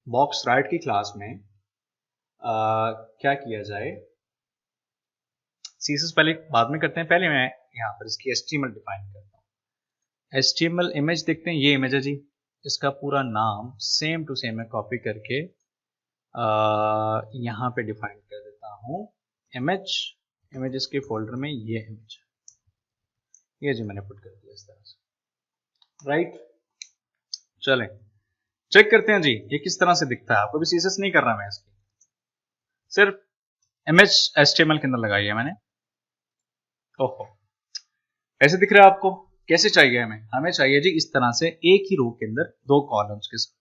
बॉक्स राइट की क्लास में क्या किया जाए। सीएसएस पहले बाद में करते हैं, पहले मैं यहाँ पर इसकी HTML डिफाइन करता हूँ। HTML इमेज देखते हैं, ये इमेज है जी, इसका पूरा नाम सेम टू सेम मैं कॉपी करके यहाँ पे डिफाइन कर देता हूँ, इमेजेस के फोल्डर में ये इमेज है, ये जी मैंने पुट कर दिया इस तरह से, राइट। चलें चेक करते हैं जी ये किस तरह से दिखता है। आपको भी सीएसएस नहीं करना, मैं इसकी सिर्फ इमेज HTML के अंदर लगाई है मैंने। ओहो, ऐसे दिख रहा है आपको? कैसे चाहिए हमें? हमें चाहिए जी इस तरह से, एक ही रो के अंदर दो कॉलम्स के साथ।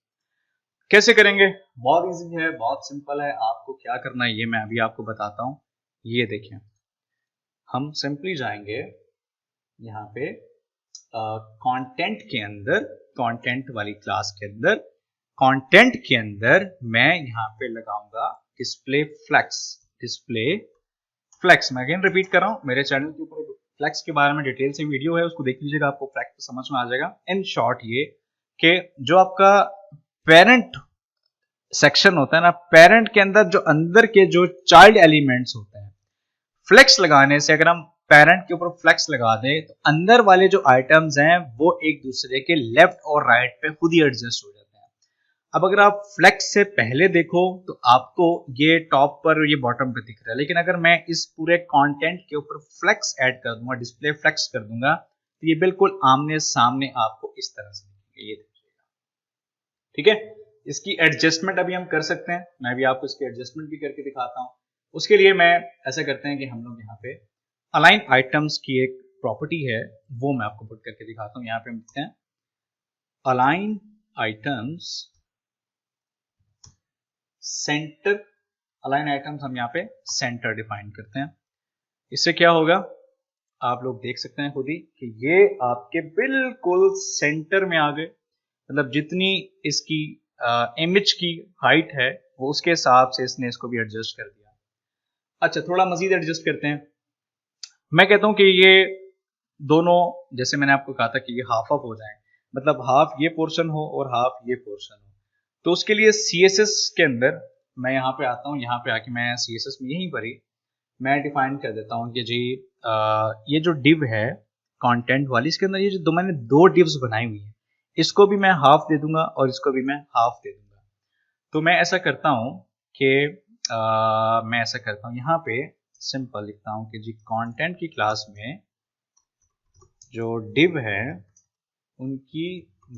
कैसे करेंगे? बहुत इजी है, बहुत सिंपल है। आपको क्या करना है ये मैं अभी आपको बताता हूं। ये देखिए, हम सिंपली जाएंगे यहाँ पे कंटेंट के अंदर, कंटेंट वाली क्लास के अंदर, कंटेंट के अंदर मैं यहाँ पे लगाऊंगा डिस्प्ले फ्लेक्स, डिस्प्ले फ्लेक्स। मैं अगेन रिपीट कर रहा हूँ, मेरे चैनल के ऊपर फ्लेक्स के बारे में डिटेल से वीडियो है, उसको देख लीजिएगा, आपको फ्लेक्स समझ में आ जाएगा। इन शॉर्ट ये कि जो आपका पेरेंट सेक्शन होता है ना, पेरेंट के अंदर जो अंदर के जो चाइल्ड एलिमेंट्स होते हैं, फ्लेक्स लगाने से, अगर हम पेरेंट के ऊपर फ्लेक्स लगा दें तो अंदर वाले जो आइटम्स हैं वो एक दूसरे के लेफ्ट और राइट पे खुद ही एडजस्ट हो जाते हैं। अब अगर आप फ्लेक्स से पहले देखो तो आपको ये टॉप पर, ये बॉटम पे दिख रहा है, लेकिन अगर मैं इस पूरे कंटेंट के ऊपर फ्लेक्स ऐड कर दूंगा, डिस्प्ले फ्लेक्स कर दूंगा, तो ये बिल्कुल आमने सामने आपको इस तरह से दिखेगा, ये देखिएगा। ठीक है, इसकी एडजस्टमेंट अभी हम कर सकते हैं, मैं भी आपको इसकी एडजस्टमेंट भी करके दिखाता हूं। उसके लिए मैं ऐसा करते हैं कि हम लोग यहाँ पे अलाइन आइटम्स की एक प्रॉपर्टी है, वो मैं आपको पुट करके दिखाता हूं। यहाँ पे हम लिखते हैं align items centre, align items हम यहाँ पे सेंटर डिफाइन करते हैं। इससे क्या होगा, आप लोग देख सकते हैं खुद ही कि ये आपके बिल्कुल सेंटर में आ गए, मतलब जितनी इसकी इमेज की हाइट है वो उसके हिसाब से इसने इसको भी एडजस्ट कर दिया। अच्छा, थोड़ा मजीद एडजस्ट करते हैं। मैं कहता हूं कि ये दोनों, जैसे मैंने आपको कहा था कि ये हाफ ऑफ हो जाए, मतलब हाफ ये पोर्शन हो और हाफ ये पोर्शन हो, तो उसके लिए सीएसएस के अंदर मैं यहाँ पे आता हूँ, यहाँ पे आके मैं सीएसएस में यहीं पर ही मैं डिफाइन कर देता हूँ कि जी ये जो डिव है कंटेंट वाली, इसके अंदर ये जो मैंने दो डिव्स बनाई हुई है, इसको भी मैं हाफ दे दूंगा और इसको भी मैं हाफ दे दूंगा। तो मैं ऐसा करता हूँ कि मैं ऐसा करता हूँ, यहाँ पे सिंपल लिखता हूँ कि जी कंटेंट की क्लास में जो डिव है उनकी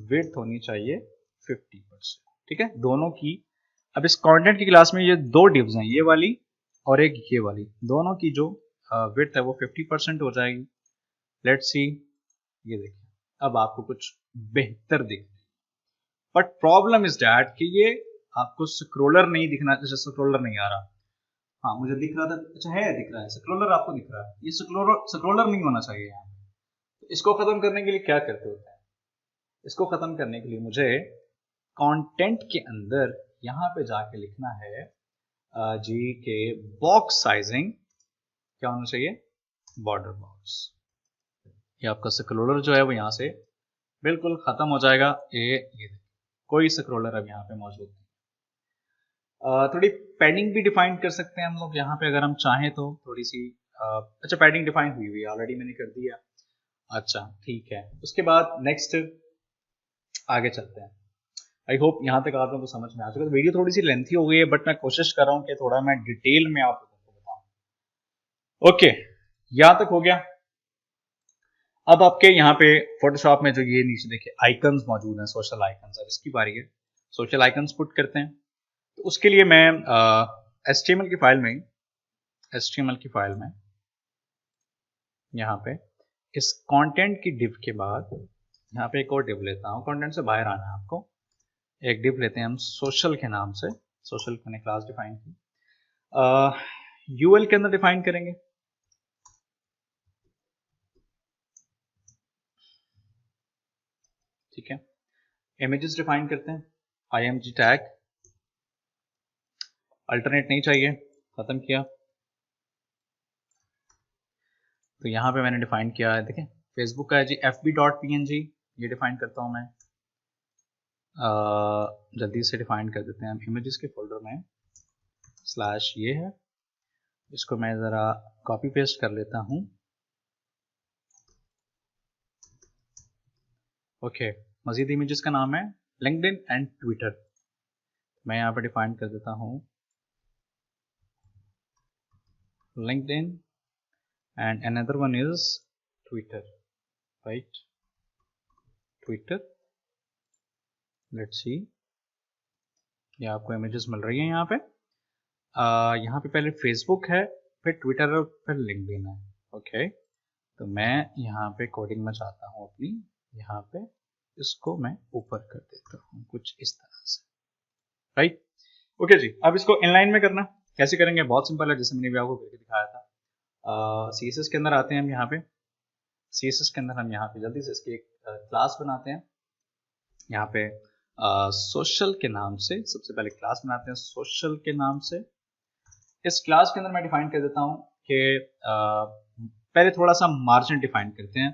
विड्थ होनी चाहिए 50%। ठीक है, दोनों की। अब इस कंटेंट की क्लास में ये दो डिव्स हैं, ये वाली और एक ये वाली, दोनों की जो विड्थ है वो 50% हो जाएगी। लेट्स सी, ये देखिए अब आपको कुछ बेहतर दिख रहा है, बट प्रॉब्लम इज दैट कि ये आपको स्क्रोलर नहीं दिखना, जैसे स्क्रोलर नहीं आ रहा। हाँ, मुझे दिख रहा था, अच्छा है, दिख रहा है स्क्रोलर, आपको दिख रहा है, ये स्क्रोलर नहीं होना चाहिए यहाँ पे। तो इसको खत्म करने के लिए क्या करते होते हैं, इसको खत्म करने के लिए मुझे कंटेंट के अंदर यहाँ पे जाके लिखना है जी के बॉक्स साइजिंग क्या होना चाहिए, बॉर्डर बॉक्स। ये आपका स्क्रोलर जो है वो यहाँ से बिल्कुल खत्म हो जाएगा। ये कोई स्क्रोलर अब यहाँ पे मौजूद नहीं। थोड़ी पैडिंग भी डिफाइन कर सकते हैं हम लोग यहाँ पे अगर हम चाहें तो थोड़ी सी। अच्छा पैडिंग डिफाइन हुई हुई है ऑलरेडी, मैंने कर दिया। अच्छा ठीक है, उसके बाद नेक्स्ट आगे चलते हैं। आई होप यहाँ तक आप लोगों को समझ में आ चुका है। वीडियो थोड़ी सी लेंथी हो गई है बट मैं कोशिश कर रहा हूँ कि थोड़ा मैं डिटेल में आप लोगों को बताऊँ। ओके, यहाँ तक हो गया। अब आपके यहाँ पे फोटोशॉप में जो ये नीचे देखिए आइकन्स मौजूद हैं, सोशल आइकन्स, अब इसकी बारी है। सोशल आइकन्स पुट करते हैं। तो उसके लिए मैं HTML की फाइल में यहाँ पे इस कंटेंट की डिव के बाद यहाँ पे एक और डिव लेता हूँ। कंटेंट से बाहर आना है आपको। एक डिव लेते हैं हम सोशल के नाम से। सोशल मैंने क्लास डिफाइन की, यूएल के अंदर डिफाइन करेंगे। ठीक है, इमेजेस डिफाइन करते हैं, IMG टैग, अल्टरनेट नहीं चाहिए, खत्म किया। तो यहाँ पे मैंने डिफाइन किया है, देखें फेसबुक का है जी fb.png, ये डिफाइन करता हूँ मैं। जल्दी से डिफाइन कर देते हैं हम इमेजेस के फोल्डर में स्लैश ये है, इसको मैं ज़रा कॉपी पेस्ट कर लेता हूँ। ओके, मजीद इमेजेस का नाम है लिंक्डइन एंड ट्विटर। मैं यहाँ पे डिफाइन कर देता हूँ LinkedIn and another one is Twitter, right, Twitter. Let's see, ये आपको इमेजेस मिल रही हैं यहाँ पे। यहाँ पे पहले फेसबुक है, फिर ट्विटर और फिर लिंक्डइन है। ओके, तो मैं यहाँ पे कोडिंग में चाहता हूँ अपनी, यहाँ पे इसको मैं ऊपर कर देता हूँ कुछ इस तरह से, राइट। ओके जी, अब इसको इनलाइन में करना कैसे करेंगे, बहुत सिंपल है, जैसे मैंने भी आपको करके दिखाया था। CSS के अंदर आते हैं हम यहाँ पे। CSS के अंदर हम यहाँ पे जल्दी से इसकी एक क्लास बनाते हैं। यहाँ पे सोशल के नाम से सबसे पहले क्लास बनाते हैं, सोशल के नाम से। इस क्लास के अंदर मैं डिफाइन कर देता हूँ कि पहले थोड़ा सा मार्जिन डिफाइन करते हैं।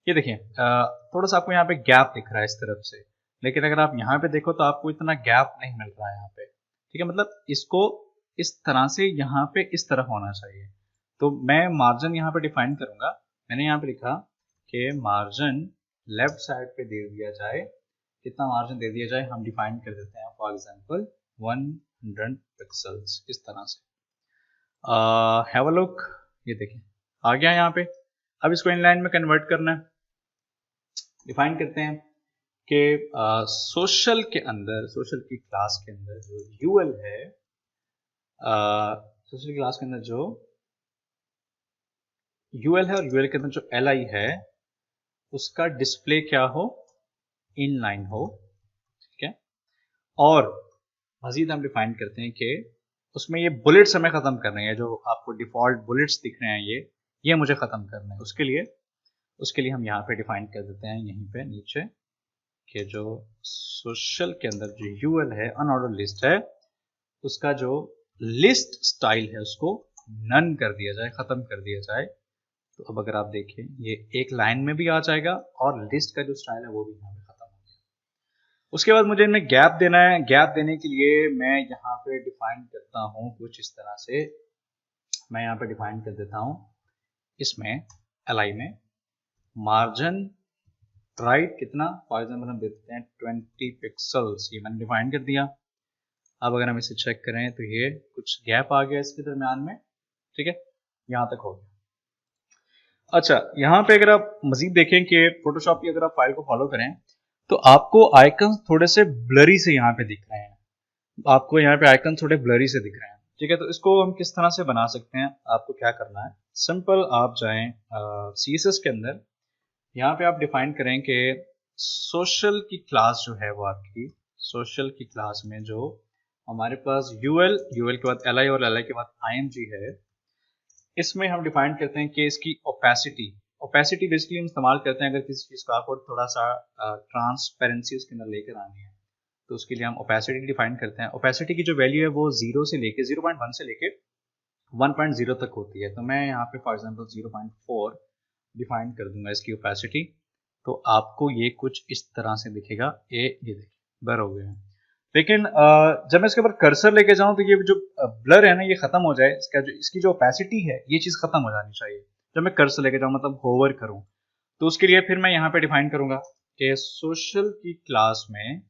ये देखिए थोड़ा सा आपको यहाँ पे गैप दिख रहा है इस तरफ से, लेकिन अगर आप यहाँ पे देखो तो आपको इतना गैप नहीं मिल रहा है यहाँ पे। ठीक है, मतलब इसको इस तरह से यहाँ पे इस तरफ होना चाहिए। तो मैं मार्जिन यहाँ पे डिफाइन करूंगा। मैंने यहाँ पे लिखा कि मार्जिन लेफ्ट साइड पे दे दिया जाए, कितना मार्जिन दे दिया जाए, हम डिफाइन कर देते हैं फॉर एग्जांपल 100 पिक्सल्स, इस तरह से। हैव अ लुक, ये देखिए आ गया यहाँ पे। अब इसको इनलाइन में कन्वर्ट करना है। डिफाइन करते हैं कि सोशल के अंदर, सोशल की क्लास के अंदर जो यूएल है, सोशल क्लास के अंदर जो यूएल है और यूएल के अंदर जो एलआई है उसका डिस्प्ले क्या हो, इनलाइन हो। ठीक है, और मजीद हम डिफाइन करते हैं कि उसमें ये बुलेट्स हमें खत्म करने हैं, जो आपको डिफॉल्ट बुलेट्स दिख रहे हैं ये मुझे खत्म करना है। उसके लिए हम यहाँ पे डिफाइन कर देते हैं यहीं पे नीचे कि जो सोशल के अंदर जो यूएल है अनऑर्डर लिस्ट है, उसका जो लिस्ट स्टाइल है उसको नन कर दिया जाए, खत्म कर दिया जाए। तो अब अगर आप देखें ये एक लाइन में भी आ जाएगा और लिस्ट का जो स्टाइल है वो भी यहाँ पे खत्म हो गया। उसके बाद मुझे इनमें गैप देना है। गैप देने के लिए मैं यहाँ पे डिफाइन करता हूँ कुछ इस तरह से। मैं यहाँ पे डिफाइन कर देता हूँ इसमें एलआई में मार्जिन राइट कितना, फॉर एग्जाम्पल हम देते हैं 20 पिक्सल्स, ये मैंने डिफाइन कर दिया। अब अगर हम इसे चेक करें तो ये कुछ गैप आ गया इसके दरमियान में। ठीक है, यहाँ तक हो गया। अच्छा, यहाँ पे अगर आप मजीद देखें कि फोटोशॉप की अगर आप फाइल को फॉलो करें तो आपको आइकन थोड़े से ब्लरी से यहाँ पे दिख रहे हैं। आपको यहाँ पे आइकन थोड़े ब्लरी से दिख रहे हैं। ठीक है, तो इसको हम किस तरह से बना सकते हैं, आपको क्या करना है, सिंपल आप जाएं CSS के अंदर। यहाँ पे आप डिफाइन करें कि सोशल की क्लास जो है वो आपकी सोशल की क्लास में जो हमारे पास यूएल के बाद एलआई और एलआई के बाद IMG है, इसमें हम डिफाइन करते हैं कि इसकी ओपेसिटी बेसिकली हम इस्तेमाल करते हैं अगर किसी चीज़ को आपको थोड़ा सा ट्रांसपेरेंसी उसके अंदर लेकर आनी है तो उसके लिए हम ओपेसिटी डिफाइन करते हैं। ओपेसिटी की जो वैल्यू है वो 0.1 से लेके 1.0 तक होती है। तो मैं यहाँ पे फॉर एग्जांपल 0.4 डिफाइन कर दूंगा इसकी ओपेसिटी। तो आपको ये कुछ इस तरह से दिखेगा। ये देखिए ब्लर हो गया है। लेकिन जब मैं इसके ऊपर कर्सर लेके जाऊं तो ये जो ब्लर है ना ये खत्म हो जाए, इसकी जो ओपेसिटी है ये चीज खत्म हो जानी चाहिए जब मैं कर्सर लेके जाऊं, मतलब होवर करूं। तो उसके लिए फिर मैं यहाँ पे डिफाइन करूंगा कि सोशल की क्लास में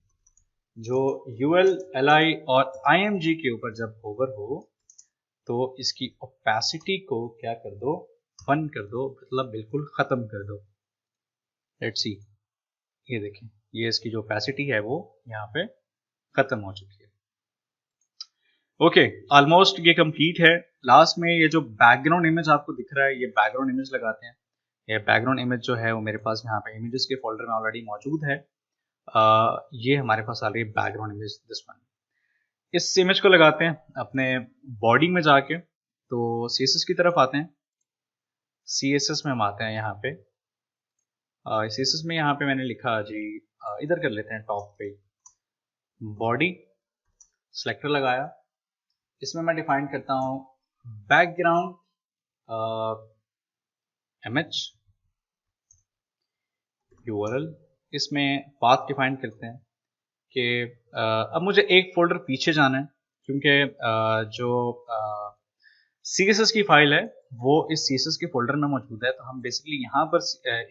जो यूएल एलआई और आईएमजी के ऊपर जब होवर हो तो इसकी ओपेसिटी को क्या कर दो, 1 कर दो, मतलब बिल्कुल खत्म कर दो। लेट्स सी, ये देखें ये इसकी जो ओपेसिटी है वो यहाँ पे खत्म हो चुकी है। ओके, ऑलमोस्ट ये कंप्लीट है। लास्ट में ये जो बैकग्राउंड इमेज आपको दिख रहा है ये बैकग्राउंड इमेज लगाते हैं। ये बैकग्राउंड इमेज जो है वो मेरे पास यहाँ पे इमेजेस के फोल्डर में ऑलरेडी मौजूद है। ये हमारे पास already background image this one. इस इमेज को लगाते हैं अपने बॉडी में जाके, तो सीएसएस की तरफ आते हैं। सीएसएस में हम आते हैं यहाँ पे। सीएसएस में यहाँ पे मैंने लिखा जी, इधर कर लेते हैं टॉप पे, बॉडी, सेलेक्टर लगाया। इसमें मैं डिफाइन करता हूँ बैकग्राउंड इमेज यूआरएल। इसमें पाथ डिफाइन करते हैं कि अब मुझे एक फोल्डर पीछे जाना है क्योंकि जो CSS की फाइल है वो इस CSS के फोल्डर में मौजूद है। तो हम बेसिकली यहाँ पर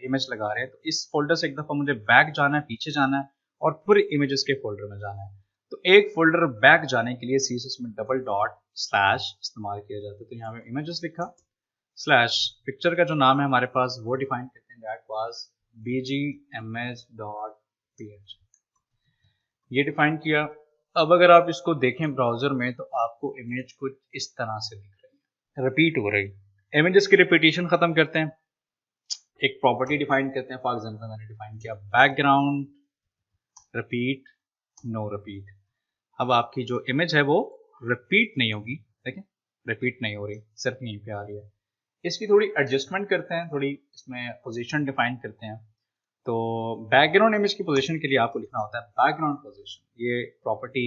इमेज लगा रहे हैं, तो इस फोल्डर से एक दफ़ा मुझे बैक जाना है, पीछे जाना है और पूरे इमेजेस के फोल्डर में जाना है। तो एक फोल्डर बैक जाने के लिए CSS में डबल डॉट स्लैश इस्तेमाल किया जाता है। तो यहाँ पे इमेजेस लिखा, स्लैश पिक्चर का जो नाम है हमारे पास वो डिफाइन करते हैं, दैट वाज bgms.png, ये डिफाइन किया। अब अगर आप इसको देखें ब्राउजर में तो आपको इमेज कुछ इस तरह से दिख रही है, रिपीट हो रही। इमेजेस की रिपीटेशन खत्म करते हैं, एक प्रॉपर्टी डिफाइन करते हैं। फॉर एग्जांपल मैंने डिफाइन किया बैकग्राउंड रिपीट नो रिपीट। अब आपकी जो इमेज है वो रिपीट नहीं होगी, देखें रिपीट नहीं हो रही, सिर्फ यहीं पे आ रही है। इसकी थोड़ी एडजस्टमेंट करते हैं, थोड़ी इसमें पोजीशन डिफाइन करते हैं। तो बैकग्राउंड इमेज की पोजीशन के लिए आपको लिखना होता है बैकग्राउंड पोजीशन। ये प्रॉपर्टी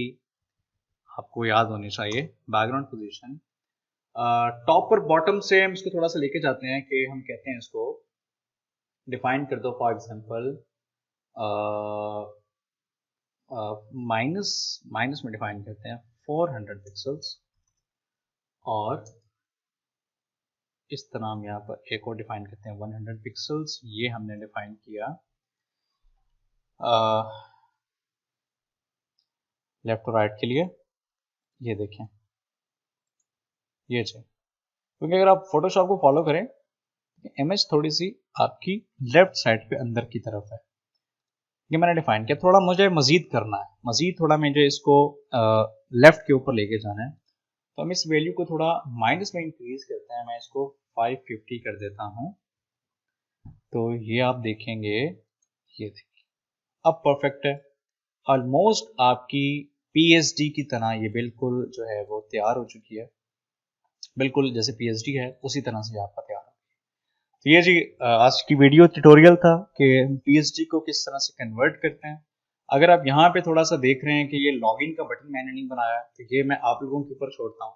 आपको याद होनी चाहिए, बैकग्राउंड पोजीशन। टॉप और बॉटम से हम इसको थोड़ा सा लेके जाते हैं कि हम कहते हैं इसको डिफाइन कर दो फॉर एग्जांपल माइनस में डिफाइन करते हैं 400 पिक्सल्स, और इस तरह हम यहाँ पर एक और डिफाइन करते हैं 100 पिक्सल्स। ये हमने डिफाइन किया लेफ्ट और राइट के लिए। ये देखें ये चाहिए, क्योंकि अगर आप फोटोशॉप को फॉलो करें इमेज थोड़ी सी आपकी लेफ्ट साइड पे अंदर की तरफ है। ये मैंने डिफाइन किया। थोड़ा मुझे मजीद करना है, मजीद थोड़ा मुझे इसको लेफ्ट के ऊपर लेके जाना है, तो हम इस वैल्यू को थोड़ा माइनस में इंक्रीज करते हैं। मैं इसको 550 कर देता हूँ। तो ये आप देखेंगे, ये देखिए अब परफेक्ट है। ऑलमोस्ट आपकी PSD की तरह ये बिल्कुल जो है वो तैयार हो चुकी है, बिल्कुल जैसे PSD है उसी तरह से आपका तैयार हो। तो ये जी आज की वीडियो ट्यूटोरियल था कि PSD को किस तरह से कन्वर्ट करते हैं। अगर आप यहाँ पे थोड़ा सा देख रहे हैं कि ये लॉगिन का बटन मैंने नहीं बनाया, तो ये मैं आप लोगों के ऊपर छोड़ता हूँ।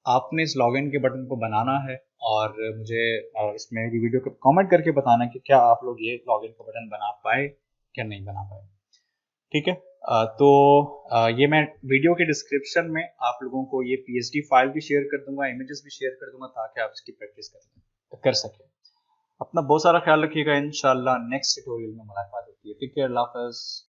आपने इस लॉगिन के बटन को बनाना है और मुझे इसमें वीडियो को कमेंट करके बताना कि क्या आप लोग ये लॉगिन का बटन बना पाए क्या नहीं बना पाए। ठीक है, तो ये मैं वीडियो के डिस्क्रिप्शन में आप लोगों को ये PSD फाइल भी शेयर कर दूंगा, इमेजेस भी शेयर कर दूंगा, ताकि आप इसकी प्रैक्टिस कर सकें। अपना बहुत सारा ख्याल रखिएगा। इंशाल्लाह नेक्स्ट ट्यूटोरियल में मुलाकात होती है। ठीक है, अल्लाह हाफ़िज़।